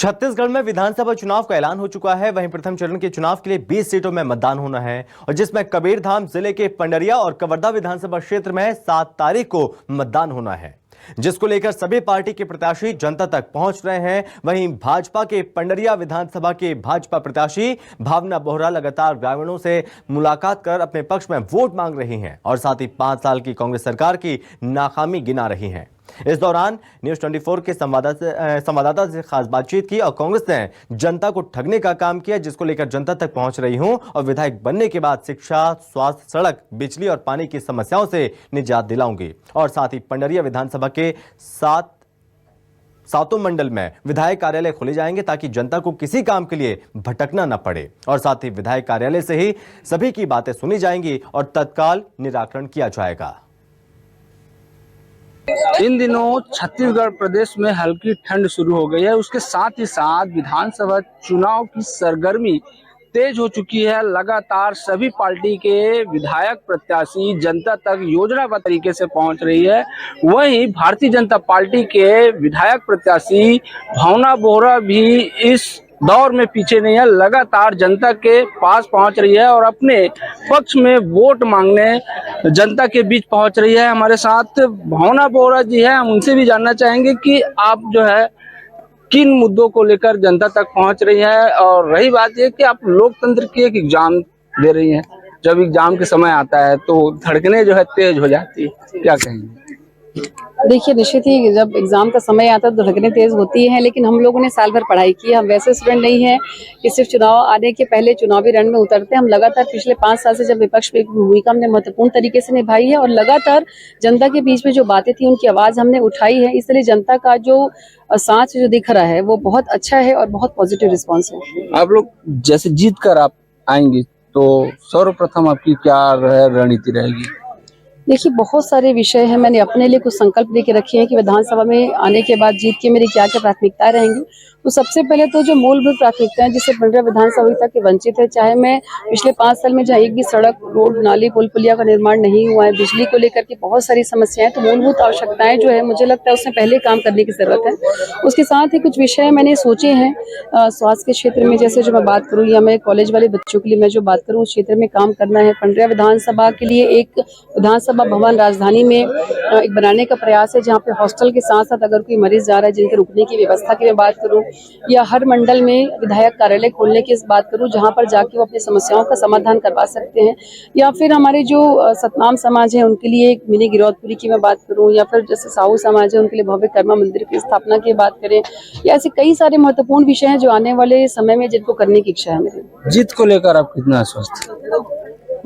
छत्तीसगढ़ में विधानसभा चुनाव का ऐलान हो चुका है। वहीं प्रथम चरण के चुनाव के लिए 20 सीटों में मतदान होना है और जिसमें कबीरधाम जिले के पंडरिया और कवर्धा विधानसभा क्षेत्र में 7 तारीख को मतदान होना है, जिसको लेकर सभी पार्टी के प्रत्याशी जनता तक पहुंच रहे हैं। वहीं भाजपा के पंडरिया विधानसभा के भाजपा प्रत्याशी भावना बोहरा लगातार ग्रामीणों से मुलाकात कर अपने पक्ष में वोट मांग रही हैं और साथ ही 5 साल की कांग्रेस सरकार की नाकामी गिना रही हैं। इस दौरान न्यूज 24 के संवाददाता से खास बातचीत की और कांग्रेस ने जनता को ठगने का काम किया, जिसको लेकर जनता तक पहुंच रही हूं और विधायक बनने के बाद शिक्षा, स्वास्थ्य, सड़क, बिजली और पानी की समस्याओं से निजात दिलाऊंगी और साथ ही पंडरिया विधानसभा के सातों मंडल में विधायक कार्यालय खोले जाएंगे ताकि जनता को किसी काम के लिए भटकना न पड़े और साथ ही विधायक कार्यालय से ही सभी की बातें सुनी जाएंगी और तत्काल निराकरण किया जाएगा। इन दिनों छत्तीसगढ़ प्रदेश में हल्की ठंड शुरू हो गई है। उसके साथ ही साथ विधानसभा चुनाव की सरगर्मी तेज हो चुकी है। लगातार सभी पार्टी के विधायक प्रत्याशी जनता तक योजनाबद्ध तरीके से पहुंच रही है। वहीं भारतीय जनता पार्टी के विधायक प्रत्याशी भावना बोहरा भी इस दौर में पीछे नहीं है, लगातार जनता के पास पहुंच रही है और अपने पक्ष में वोट मांगने जनता के बीच पहुंच रही है। हमारे साथ भावना बोहरा जी है, हम उनसे भी जानना चाहेंगे कि आप जो है किन मुद्दों को लेकर जनता तक पहुंच रही है और रही बात यह कि आप लोकतंत्र की एक एग्जाम दे रही हैं। जब एग्जाम के समय आता है तो धड़कनें जो है तेज हो जाती है, क्या कहेंगे? देखिए, निश्चित ही जब एग्जाम का समय आता है तो धड़कनें तेज होती हैं, लेकिन हम लोगों ने साल भर पढ़ाई की है। हम वैसे स्टूडेंट नहीं हैं कि सिर्फ चुनाव आने के पहले चुनावी रण में उतरते हैं। हम लगातार पिछले 5 साल से जब विपक्ष में भूमिका हमने महत्वपूर्ण तरीके से निभाई है और लगातार जनता के बीच में जो बातें थी उनकी आवाज हमने उठाई है। इसलिए जनता का जो साथ जो दिख रहा है वो बहुत अच्छा है और बहुत पॉजिटिव रिस्पॉन्स है। आप लोग जैसे जीत कर आप आएंगे तो सर्वप्रथम आपकी क्या रणनीति रहेगी? देखिए, बहुत सारे विषय हैं। मैंने अपने लिए कुछ संकल्प लेके रखे हैं कि विधानसभा में आने के बाद जीत के मेरी क्या क्या प्राथमिकताएं रहेंगी। तो सबसे पहले तो जो मूलभूत प्राथमिकताएं जिससे पंडरिया विधानसभा तक के वंचित है, चाहे मैं पिछले 5 साल में जहाँ एक भी सड़क, रोड, नाली, पुल पुलिया का निर्माण नहीं हुआ है, बिजली को लेकर के बहुत सारी समस्याएं, तो मूलभूत आवश्यकताएं जो है मुझे लगता है उसमें पहले काम करने की जरूरत है। उसके साथ ही कुछ विषय मैंने सोचे हैं स्वास्थ्य के क्षेत्र में, जैसे जो मैं बात करूँ या मैं कॉलेज वाले बच्चों के लिए मैं जो बात करूँ उस क्षेत्र में काम करना है। पंडरिया विधानसभा के लिए एक विधानसभा भवन राजधानी में एक बनाने का प्रयास है, जहाँ पे हॉस्टल के साथ साथ अगर कोई मरीज जा रहा है जिनके रुकने की व्यवस्था की मैं बात करूं, या हर मंडल में विधायक कार्यालय खोलने की बात करूं जहां पर जाके वो अपनी समस्याओं का समाधान करवा सकते हैं, या फिर हमारे जो सतनाम समाज है उनके लिए एक मिनी गिरौदपुरी की मैं बात करूं, या फिर जैसे साहू समाज है उनके लिए भव्य कर्मा मंदिर की स्थापना की बात करें, या ऐसे कई सारे महत्वपूर्ण विषय हैं जो आने वाले समय में जिनको करने की इच्छा है मेरी। जीत को लेकर आप कितना आश्वस्त हैं?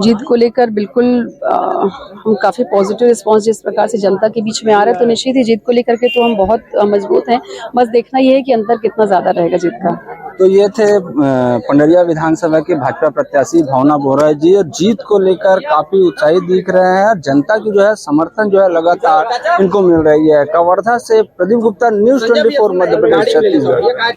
जीत को लेकर बिल्कुल हम काफ़ी पॉजिटिव रिस्पांस जिस प्रकार से जनता के बीच में आ रहा है, तो निश्चित ही जीत को लेकर के तो हम बहुत मजबूत हैं। बस देखना ये है कि अंतर कितना ज़्यादा रहेगा जीत का। तो ये थे पंडरिया विधानसभा के भाजपा प्रत्याशी भावना बोहरा जी, और जीत को लेकर काफी उत्साहित दिख रहे हैं। जनता की जो है समर्थन जो है लगातार इनको मिल रही है। कवर्धा से प्रदीप गुप्ता, न्यूज 24 मध्य प्रदेश, छत्तीसगढ़।